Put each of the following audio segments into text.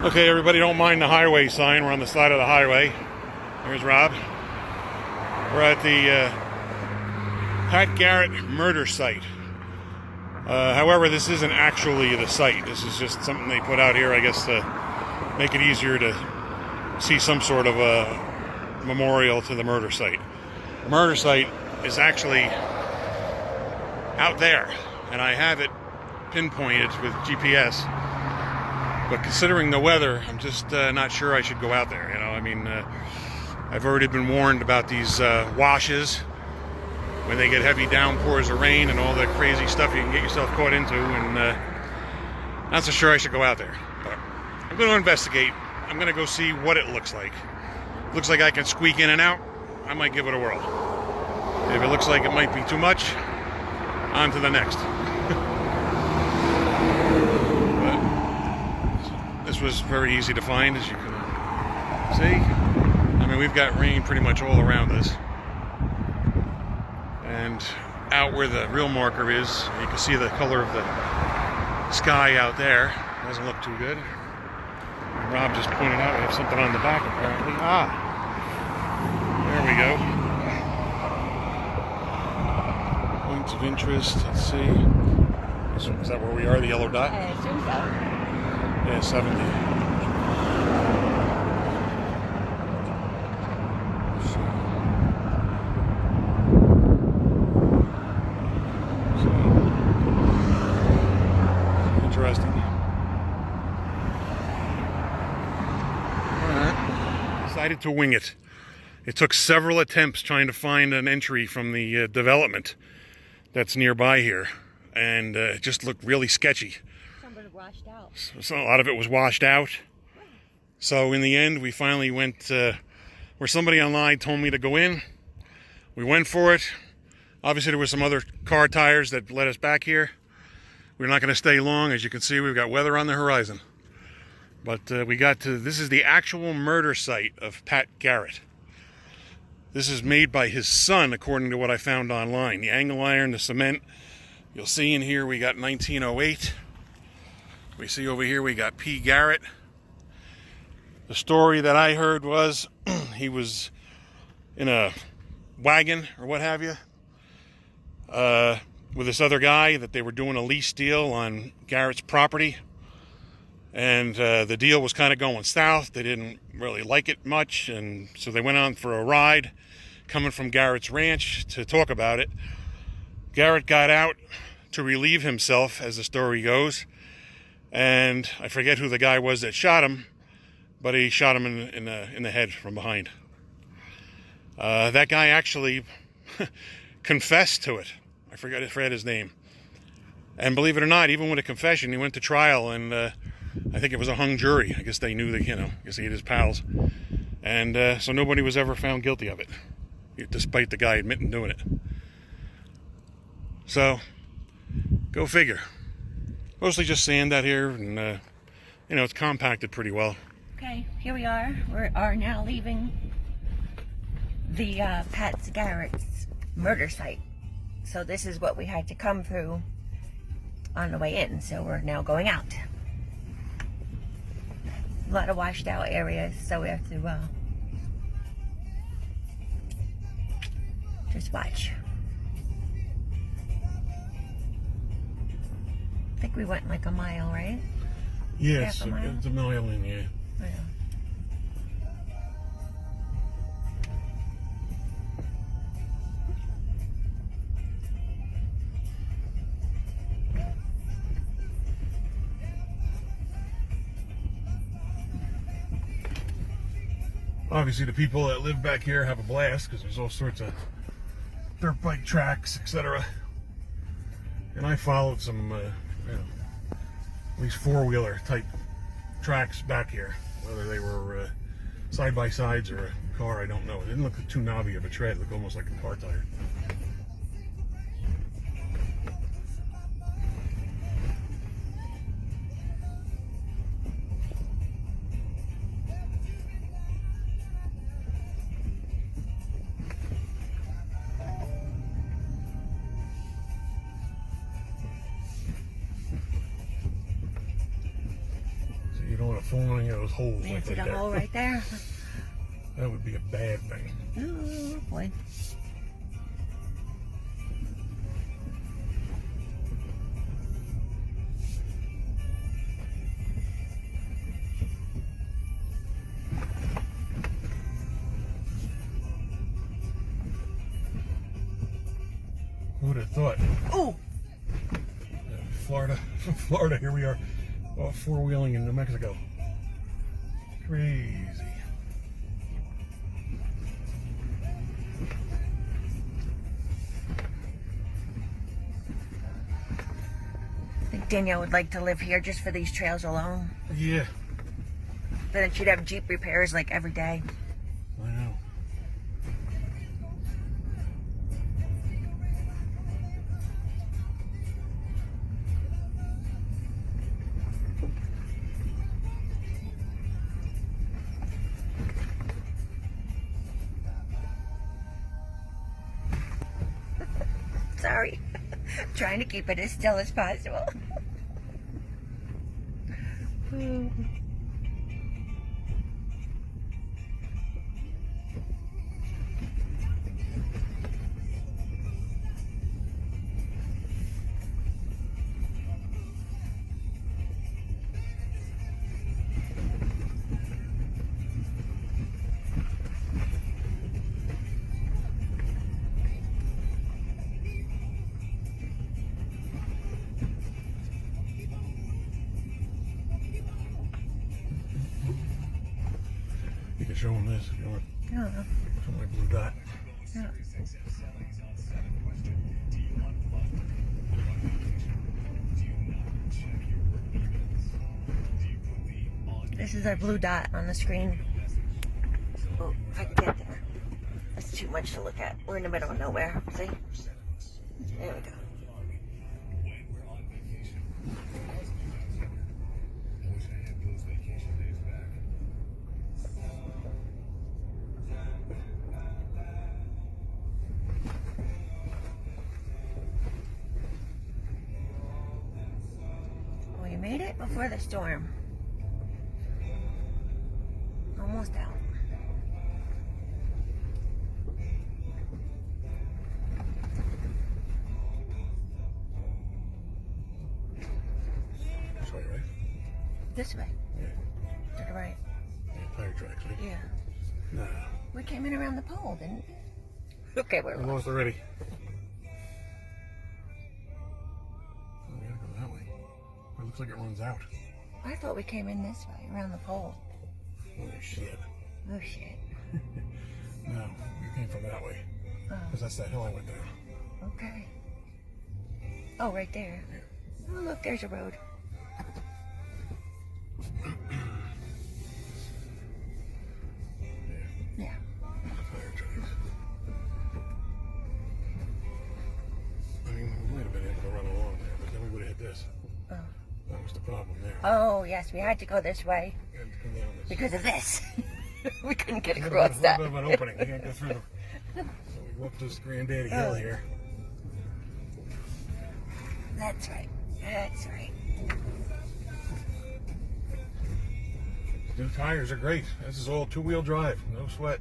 Okay, everybody, don't mind the highway sign. We're on the side of the highway. Here's Rob. We're at the Pat Garrett murder site. However, this isn't actually the site. This is just something they put out here, I guess, to make it easier to see some sort of a memorial to the murder site. The murder site is actually out there, and I have it pinpointed with GPS. But considering the weather, I'm just not sure I should go out there. You know, I mean, I've already been warned about these washes when they get heavy downpours of rain and all the crazy stuff you can get yourself caught into, and not so sure I should go out there. But I'm going to investigate. I'm going to go see what it looks like. Looks like I can squeak in and out. I might give it a whirl. If it looks like it might be too much, on to the next. This was very easy to find, as you can see. I mean, we've got rain pretty much all around us. And out where the real marker is, you can see the color of the sky out there. Doesn't look too good. And Rob just pointed out we have something on the back, apparently. There we go. Points of interest, let's see. Is that where we are, the yellow dot? I assume so. Yeah, 70. Interesting. Alright. Decided to wing it. It took several attempts trying to find an entry from the development that's nearby here, and it just looked really sketchy. Washed out. So a lot of it was washed out. So in the end, we finally went where somebody online told me to go in. We went for it. Obviously, there were some other car tires that led us back here. We're not going to stay long. As you can see, we've got weather on the horizon. But we got to, this is the actual murder site of Pat Garrett. This is made by his son, according to what I found online. The angle iron, the cement. You'll see in here we got 1908. We see over here we got P. Garrett. The story that I heard was he was in a wagon or what have you with this other guy, that they were doing a lease deal on Garrett's property, and the deal was kind of going south. They didn't really like it much, and so they went on for a ride coming from Garrett's ranch to talk about it. Garrett got out to relieve himself, as the story goes. And I forget who the guy was that shot him, but he shot him in the head from behind. That guy actually confessed to it. I forget his name. And believe it or not, even with a confession, he went to trial, and I think it was a hung jury. I guess they knew that, I guess he had his pals. And so nobody was ever found guilty of it, despite the guy admitting doing it. So, go figure. Mostly just sand out here, and it's compacted pretty well. Okay, here we are. We are now leaving the Pat Garrett's murder site. So this is what we had to come through on the way in. So we're now going out. A lot of washed out areas, so we have to just watch. I think we went like a mile, right? Yeah, it's a mile in, yeah. Yeah. Obviously, the people that live back here have a blast because there's all sorts of dirt bike tracks, etc. And I followed some at least four-wheeler type tracks back here, whether they were side-by-sides or a car, I don't know. It didn't look too knobby of a tread. It looked almost like a car tire. falling on any of those holes. You Like see right the there. hole right there? That would be a bad thing. Ooh, boy. Who would have thought? Oh, Florida, Florida, here we are, four-wheeling in New Mexico. Crazy. I think Danielle would like to live here just for these trails alone. Yeah, Then she'd have Jeep repairs like every day. I know. Sorry. Trying to keep it as still as possible. You can show them this if you want. Yeah. Show my blue dot. Yeah. This is our blue dot on the screen. Oh, if I could get there. That's too much to look at. We're in the middle of nowhere. See? There we go. We made it before the storm. Almost out. Sorry, right? This way. Yeah. To the right. Yeah, tire tracks, right? Yeah. Nah. We came in around the pole, didn't we? Okay, we're We lost. lost already. Oh, we gotta go that way. It looks like it runs out. I thought we came in this way, around the pole. Oh, shit. Oh, shit. No, we came from that way. Oh, Because that's that hill I went down. okay. Oh, right there. Oh, look, there's a road. Yeah. Tire tracks. I mean, we might have been able to run along there, but then we would have hit this. Oh. That was the problem there. Oh, yes, we had to go this way We had to come down this. because of this. We couldn't get A across that. little bit of an opening. We can't go through the. So we walked this Granddaddy Hill here. That's right. That's right. New tires are great. This is all two-wheel drive. No sweat.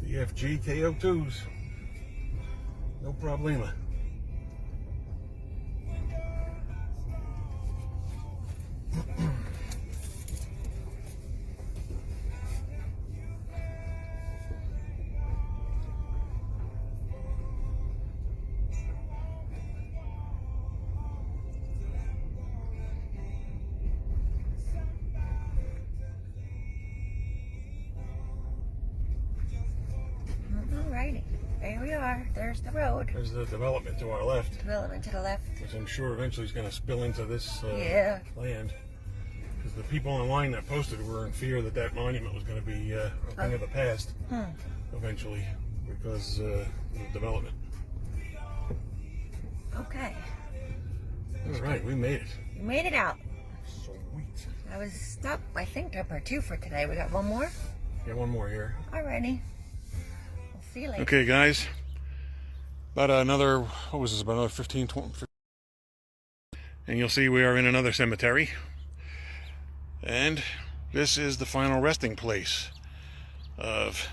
The FG KO2s. No problema. Alrighty. There we are. There's the road. There's the development to our left, Development to the left. which I'm sure eventually is going to spill into this Yeah. land. Because the people online that posted were in fear that that monument was going to be a thing of the past eventually because of development. Okay. All right, we made it. We made it out. Sweet. That was stop, I think, number 2 for today. We got one more? Got one more here. Alrighty. We'll see you later. Okay, guys. About another, what was this, about another 15, 20, and you'll see we are in another cemetery. And this is the final resting place of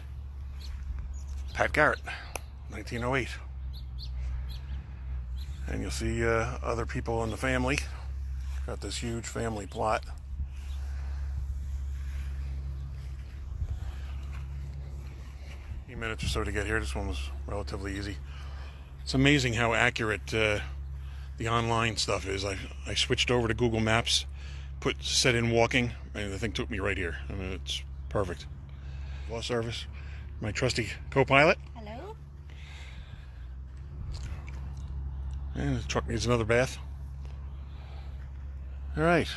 Pat Garrett, 1908. And you'll see other people in the family. Got this huge family plot. A few minutes or so to get here. This one was relatively easy. It's amazing how accurate the online stuff is. I switched over to Google Maps, set in walking, and the thing took me right here. I mean, it's perfect. Law service, my trusty co-pilot. Hello. And the truck needs another bath. All right.